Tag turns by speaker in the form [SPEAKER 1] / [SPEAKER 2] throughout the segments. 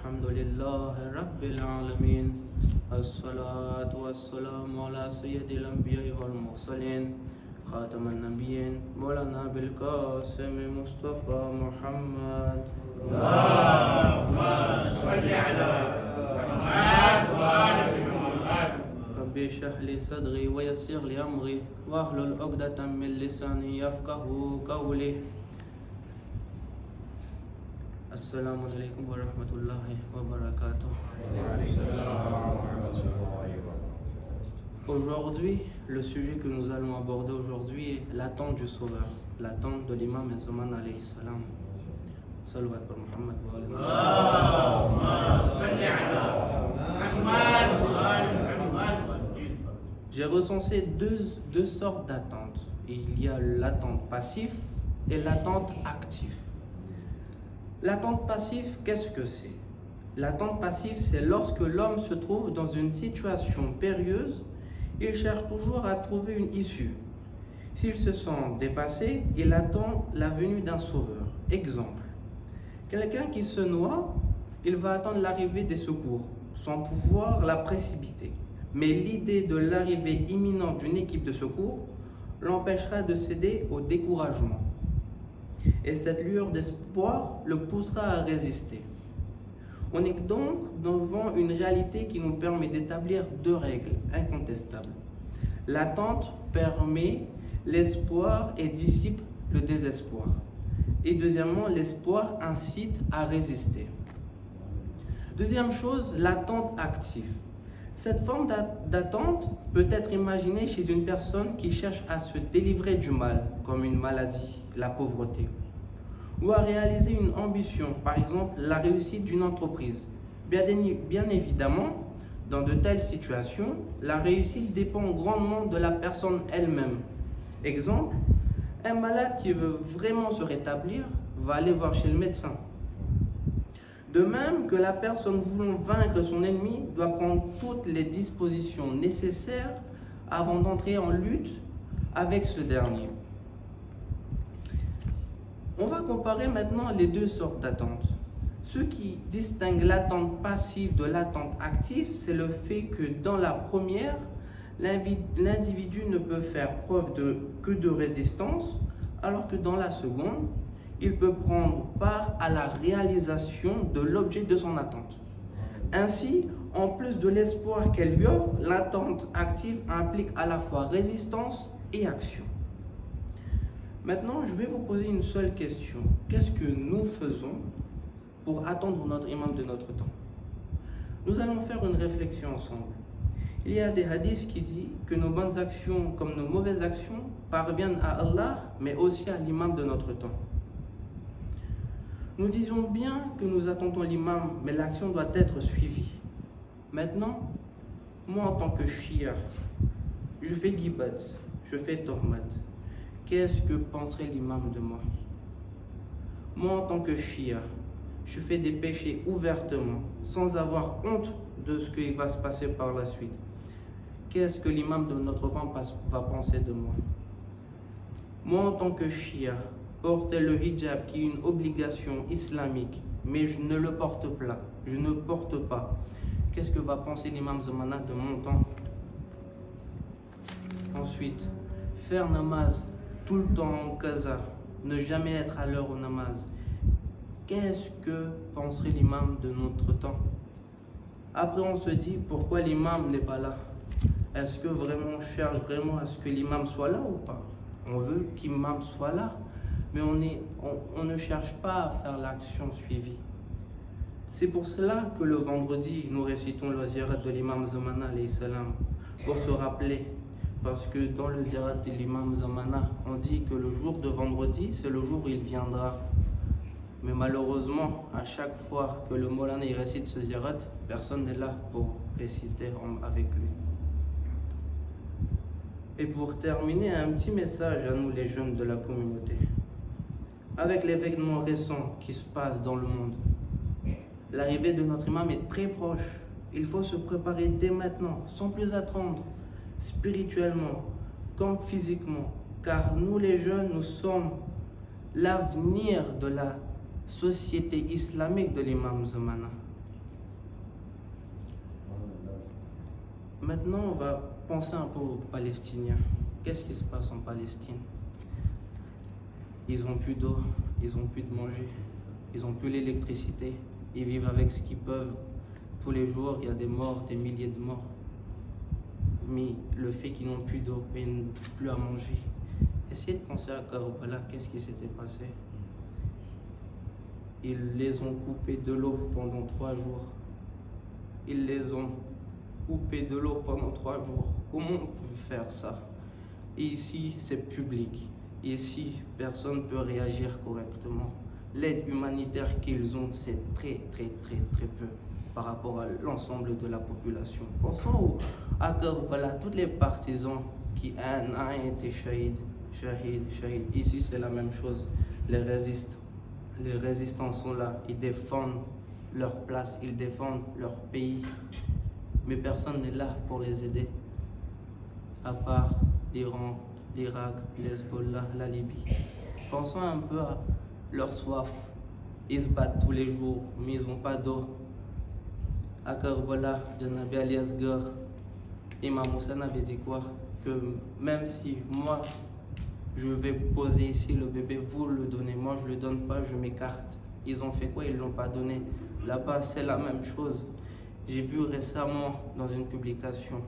[SPEAKER 1] الحمد لله رب العالمين الصلاة والسلام على سيد الأنبياء والمرسلين خاتم النبيين مولانا بالقاسم مصطفى محمد
[SPEAKER 2] اللهم صل على محمد وآل محمد.
[SPEAKER 1] رب اشرح لي صدري ويسر لي أمري واحلل عقدة من لساني يفقه قولي. Assalamu alaikum wa rahmatullahi wa barakatuh. Aujourd'hui, le sujet que nous allons aborder aujourd'hui est l'attente du Sauveur, l'attente de l'imam Zaman alayhi salam. Salawat par Muhammad wa ala
[SPEAKER 2] Allahumma salli ala Muhammad wa ala Muhammad.
[SPEAKER 1] J'ai recensé deux sortes d'attentes. Il y a l'attente passive et l'attente active. L'attente passive, qu'est-ce que c'est? L'attente passive, c'est lorsque l'homme se trouve dans une situation périlleuse, il cherche toujours à trouver une issue. S'il se sent dépassé, il attend la venue d'un sauveur. Exemple, quelqu'un qui se noie, il va attendre l'arrivée des secours, sans pouvoir la précipiter. Mais l'idée de l'arrivée imminente d'une équipe de secours l'empêchera de céder au découragement. Et cette lueur d'espoir le poussera à résister. On est donc devant une réalité qui nous permet d'établir deux règles incontestables. L'attente permet l'espoir et dissipe le désespoir. Et deuxièmement, l'espoir incite à résister. Deuxième chose, l'attente active. Cette forme d'attente peut être imaginée chez une personne qui cherche à se délivrer du mal, comme une maladie, la pauvreté, ou à réaliser une ambition, par exemple la réussite d'une entreprise. Bien évidemment, dans de telles situations, la réussite dépend grandement de la personne elle-même. Exemple, un malade qui veut vraiment se rétablir va aller voir chez le médecin. De même que la personne voulant vaincre son ennemi doit prendre toutes les dispositions nécessaires avant d'entrer en lutte avec ce dernier. On va comparer maintenant les deux sortes d'attentes. Ce qui distingue l'attente passive de l'attente active, c'est le fait que dans la première, l'individu ne peut faire preuve que de résistance, alors que dans la seconde, il peut prendre part à la réalisation de l'objet de son attente. Ainsi, en plus de l'espoir qu'elle lui offre, l'attente active implique à la fois résistance et action. Maintenant, je vais vous poser une seule question. Qu'est-ce que nous faisons pour attendre notre imam de notre temps? Nous allons faire une réflexion ensemble. Il y a des hadiths qui disent que nos bonnes actions comme nos mauvaises actions parviennent à Allah, mais aussi à l'imam de notre temps. Nous disons bien que nous attendons l'imam, mais l'action doit être suivie. Maintenant, moi en tant que shia, je fais ghibat, je fais tormat. Qu'est-ce que penserait l'imam de moi? Moi en tant que shia, je fais des péchés ouvertement, sans avoir honte de ce qui va se passer par la suite. Qu'est-ce que l'imam de notre temps va penser de moi? Moi en tant que shia, porter le hijab qui est une obligation islamique, mais je ne le porte pas, Qu'est-ce que va penser l'imam Zamana de mon temps? Ensuite, faire namaz tout le temps en qaza, ne jamais être à l'heure au namaz. Qu'est-ce que penserait l'imam de notre temps? Après on se dit pourquoi l'imam n'est pas là? Est-ce que vraiment on cherche vraiment à ce que l'imam soit là ou pas? On veut qu'imam soit là, mais on ne cherche pas à faire l'action suivie. C'est pour cela que le vendredi, nous récitons le ziyarat de l'imam Zamana alayhi salam, pour se rappeler. Parce que dans le ziyarat de l'imam Zamana, on dit que le jour de vendredi, c'est le jour où il viendra. Mais malheureusement, à chaque fois que le Molana il récite ce ziyarat, personne n'est là pour réciter avec lui. Et pour terminer, un petit message à nous les jeunes de la communauté. Avec l'événement récent qui se passe dans le monde, l'arrivée de notre imam est très proche. Il faut se préparer dès maintenant, sans plus attendre, spirituellement comme physiquement. Car nous les jeunes, nous sommes l'avenir de la société islamique de l'imam Zamana. Maintenant, on va penser un peu aux Palestiniens. Qu'est-ce qui se passe en Palestine? Ils n'ont plus d'eau, ils n'ont plus de manger, ils n'ont plus l'électricité, ils vivent avec ce qu'ils peuvent. Tous les jours, il y a des morts, des milliers de morts. Mais le fait qu'ils n'ont plus d'eau et ils n'ont plus à manger. Essayez de penser à Karbala, qu'est-ce qui s'était passé? Ils les ont coupés de l'eau pendant 3 jours. Ils les ont coupés de l'eau pendant 3 jours. Comment on peut faire ça? Et ici, c'est public. Ici, personne ne peut réagir correctement. L'aide humanitaire qu'ils ont, c'est très peu par rapport à l'ensemble de la population. Pensons à Karbala, tous les partisans qui ont été shahid. Ici, c'est la même chose. Les résistants sont là, ils défendent leur place, ils défendent leur pays. Mais personne n'est là pour les aider, à part l'Iran, l'Irak, l'Hezbollah, la Libye. Pensons un peu à leur soif. Ils se battent tous les jours, mais ils n'ont pas d'eau. À Karbala, Janabi Ali Asghar, Imam Hussein avait dit quoi? Que même si moi, je vais poser ici le bébé, vous le donnez, moi je ne le donne pas, je m'écarte. Ils ont fait quoi? Ils ne l'ont pas donné. Là-bas, c'est la même chose. J'ai vu récemment dans une publication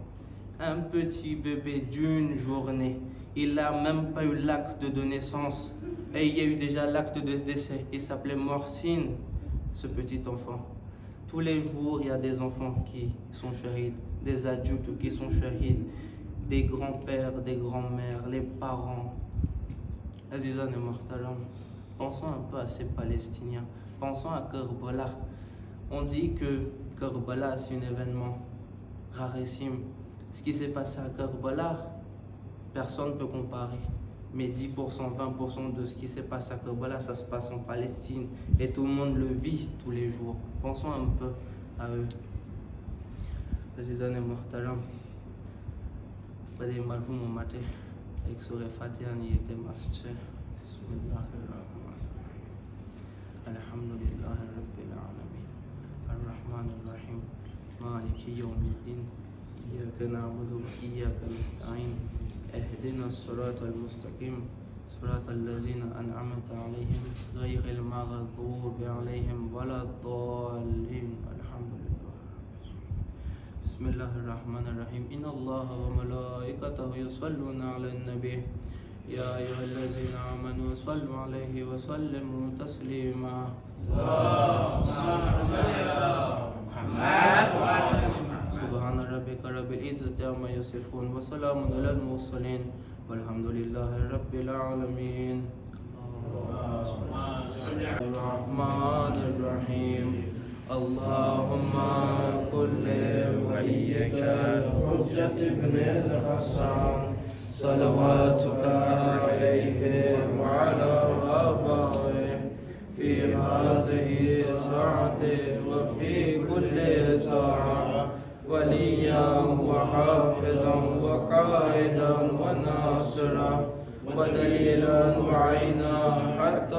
[SPEAKER 1] un petit bébé d'une journée. Il n'a même pas eu l'acte de naissance. Et il y a eu déjà l'acte de décès. Il s'appelait Morcine, ce petit enfant. Tous les jours, il y a des enfants qui sont shahids, des adultes qui sont shahids, des grands-pères, des grands-mères, les parents. Azizan et Mortalam, pensons un peu à ces Palestiniens. Pensons à Karbala. On dit que Karbala, c'est un événement rarissime. Ce qui s'est passé à Karbala, personne ne peut comparer. Mais 10%, 20% de ce qui s'est passé à Karbala, ça se passe en Palestine. Et tout le monde le vit tous les jours. Pensons un peu à eux. Azizan et Mortalam, pas des marhum au matin. Avec Surah Fatiha, il était masché. Bismillahirrahmanirrahim. Alhamdulillah Rabbil Alamin. Ar-Rahman Ar-Rahim. Maliki Yawmiddin. Iyyaka na'budu wa iyyaka nasta'in. اهدنا الصراط المستقيم صراط الذين أنعمت عليهم غير المغضوب عليهم ولا الضالين الحمد لله. بسم الله الرحمن الرحيم إن الله وملائكته يصلون على النبي يا أيها الذين آمنوا صلوا عليه وسلموا تسليما.
[SPEAKER 2] اللهم صل على محمد وعلى
[SPEAKER 1] سبحان ربك رب العزة عما يصفون وسلام على المرسلين والحمد لله رب العالمين. الرحمن الرحيم اللهم كل وليك الحجة ابن الحسن صلواتك عليه وعلى آبائه في هذه الساعة وفي كل ساعة وليا وحافظا وقائدا وناصرا ودليلا وعينا حتى